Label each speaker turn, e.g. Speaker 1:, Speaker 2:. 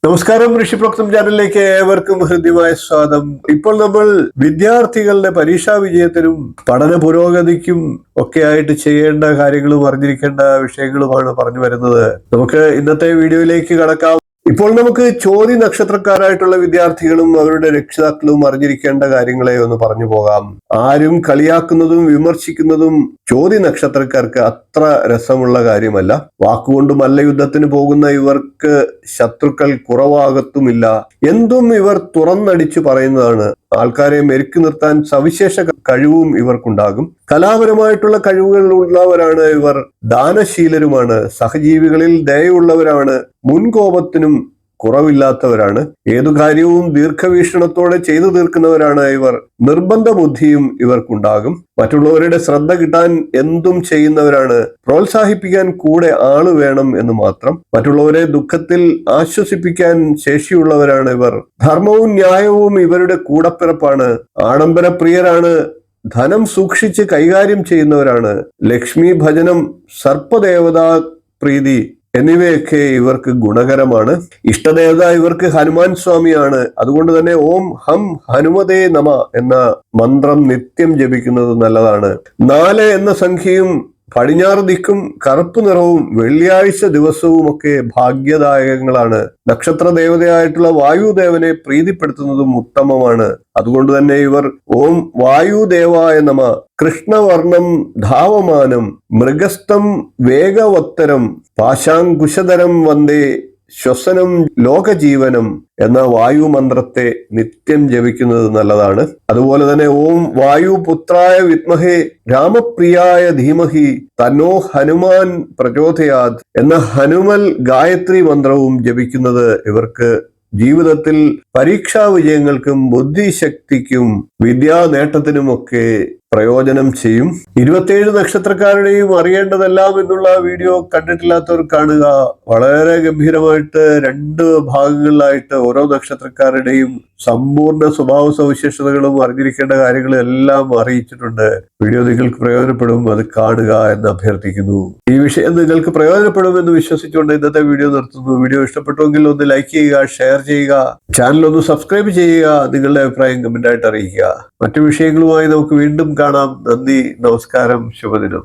Speaker 1: നമസ്കാരം, ഋഷിപ്രോക്തം ചാനലിലേക്ക് ഏവർക്കും ഹൃദ്യമായ സ്വാഗതം. ഇപ്പോൾ നമ്മൾ വിദ്യാർത്ഥികളുടെ പരീക്ഷാ വിജയത്തിനും പഠന പുരോഗതിക്കും ഒക്കെ ആയിട്ട് ചെയ്യേണ്ട കാര്യങ്ങളും അറിഞ്ഞിരിക്കേണ്ട വിഷയങ്ങളുമാണ് പറഞ്ഞു വരുന്നത്. നമുക്ക് ഇന്നത്തെ വീഡിയോയിലേക്ക് കടക്കാം. ഇപ്പോൾ നമുക്ക് ചോതി നക്ഷത്രക്കാരായിട്ടുള്ള വിദ്യാർത്ഥികളും അവരുടെ രക്ഷിതാക്കളും അറിഞ്ഞിരിക്കേണ്ട കാര്യങ്ങളെ ഒന്ന് പറഞ്ഞു പോകാം. ആരും കളിയാക്കുന്നതും വിമർശിക്കുന്നതും ചോതി നക്ഷത്രക്കാർക്ക് അത്ര രസമുള്ള കാര്യമല്ല. വാക്കുകൊണ്ട് മല്ലയുദ്ധത്തിന് പോകുന്ന ഇവർക്ക് ശത്രുക്കൾ കുറവാകത്തുമില്ല. എന്തും ഇവർ തുറന്നടിച്ചു പറയുന്നതാണ്. ആൾക്കാരെ മെരുക്കി നിർത്താൻ സവിശേഷ കഴിവും ഇവർക്കുണ്ടാകും. കലാപരമായിട്ടുള്ള കഴിവുകൾ ഉള്ളവരാണ് ഇവർ. ദാനശീലരുമാണ്. സഹജീവികളിൽ ദയയുള്ളവരാണ്. മുൻകോപത്തിനും കുറവില്ലാത്തവരാണ്. ഏതു കാര്യവും ദീർഘവീക്ഷണത്തോടെ ചെയ്തു തീർക്കുന്നവരാണ് ഇവർ. നിർബന്ധ ബുദ്ധിയും ഇവർക്കുണ്ടാകും. മറ്റുള്ളവരുടെ ശ്രദ്ധ കിട്ടാൻ എന്തും ചെയ്യുന്നവരാണ്. പ്രോത്സാഹിപ്പിക്കാൻ കൂടെ ആള് വേണം എന്ന് മാത്രം. മറ്റുള്ളവരെ ദുഃഖത്തിൽ ആശ്വസിപ്പിക്കാൻ ശേഷിയുള്ളവരാണ് ഇവർ. ധർമ്മവും ന്യായവും ഇവരുടെ കൂടപ്പിറപ്പാണ്. ആഡംബരപ്രിയരാണ്. ധനം സൂക്ഷിച്ച് കൈകാര്യം ചെയ്യുന്നവരാണ്. ലക്ഷ്മി ഭജനം, സർപ്പദേവതാ പ്രീതി എന്നിവയൊക്കെ ഇവർക്ക് ഗുണകരമാണ്. ഇഷ്ടദേവത ഇവർക്ക് ഹനുമാൻ സ്വാമിയാണ്. അതുകൊണ്ട് തന്നെ ഓം ഹം ഹനുമതേ നമ എന്ന മന്ത്രം നിത്യം ജപിക്കുന്നത് നല്ലതാണ്. 4 എന്ന സംഖ്യയും പടിഞ്ഞാറ് ദിക്കും കറുപ്പ് നിറവും വെള്ളിയാഴ്ച ദിവസവും ഒക്കെ ഭാഗ്യദായകങ്ങളാണ്. നക്ഷത്ര ദേവതയായിട്ടുള്ള വായുദേവനെ പ്രീതിപ്പെടുത്തുന്നതും ഉത്തമമാണ്. അതുകൊണ്ട് തന്നെ ഇവർ ഓം വായുദേവായ നമ, കൃഷ്ണവർണം ധാവമാനം, മൃഗസ്ഥം വേഗവത്തരം, പാശാങ്കുശധരം വന്ദേ ശ്വസനം ലോകജീവനം എന്ന വായു മന്ത്രത്തെ നിത്യം ജപിക്കുന്നത് നല്ലതാണ്. അതുപോലെ തന്നെ ഓം വായുപുത്രായ വിദ്മഹേ രാമപ്രിയായ ധീമഹി തന്നോ ഹനുമാൻ പ്രചോദയാത് എന്ന ഹനുമൽ ഗായത്രി മന്ത്രവും ജപിക്കുന്നത് ഇവർക്ക് ജീവിതത്തിൽ പരീക്ഷാ വിജയങ്ങൾക്കും ബുദ്ധിശക്തിക്കും വിദ്യാ നേട്ടത്തിനുമൊക്കെ പ്രയോജനം ചെയ്യും. 27 നക്ഷത്രക്കാരുടെയും അറിയേണ്ടതെല്ലാം എന്നുള്ള വീഡിയോ കണ്ടിട്ടില്ലാത്തവർ കാണുക. വളരെ ഗംഭീരമായിട്ട് 2 ഭാഗങ്ങളിലായിട്ട് ഓരോ നക്ഷത്രക്കാരുടെയും സമ്പൂർണ്ണ സ്വഭാവ സവിശേഷതകളും അറിഞ്ഞിരിക്കേണ്ട കാര്യങ്ങളും എല്ലാം അറിയിച്ചിട്ടുണ്ട്. വീഡിയോ നിങ്ങൾക്ക് പ്രയോജനപ്പെടും, അത് കാണുക എന്ന് അഭ്യർത്ഥിക്കുന്നു. ഈ വിഷയം നിങ്ങൾക്ക് പ്രയോജനപ്പെടുമെന്ന് വിശ്വസിച്ചുകൊണ്ട് ഇന്നത്തെ വീഡിയോ നിർത്തുന്നു. വീഡിയോ ഇഷ്ടപ്പെട്ടുവെങ്കിൽ ഒന്ന് ലൈക്ക് ചെയ്യുക, ഷെയർ ചെയ്യുക, ചാനൽ ഒന്ന് സബ്സ്ക്രൈബ് ചെയ്യുക, നിങ്ങളുടെ അഭിപ്രായം കമന്റായിട്ട് അറിയിക്കുക. മറ്റു വിഷയങ്ങളുമായി നമുക്ക് വീണ്ടും കാണാം. നന്ദി, നമസ്കാരം, ശുഭദിനം.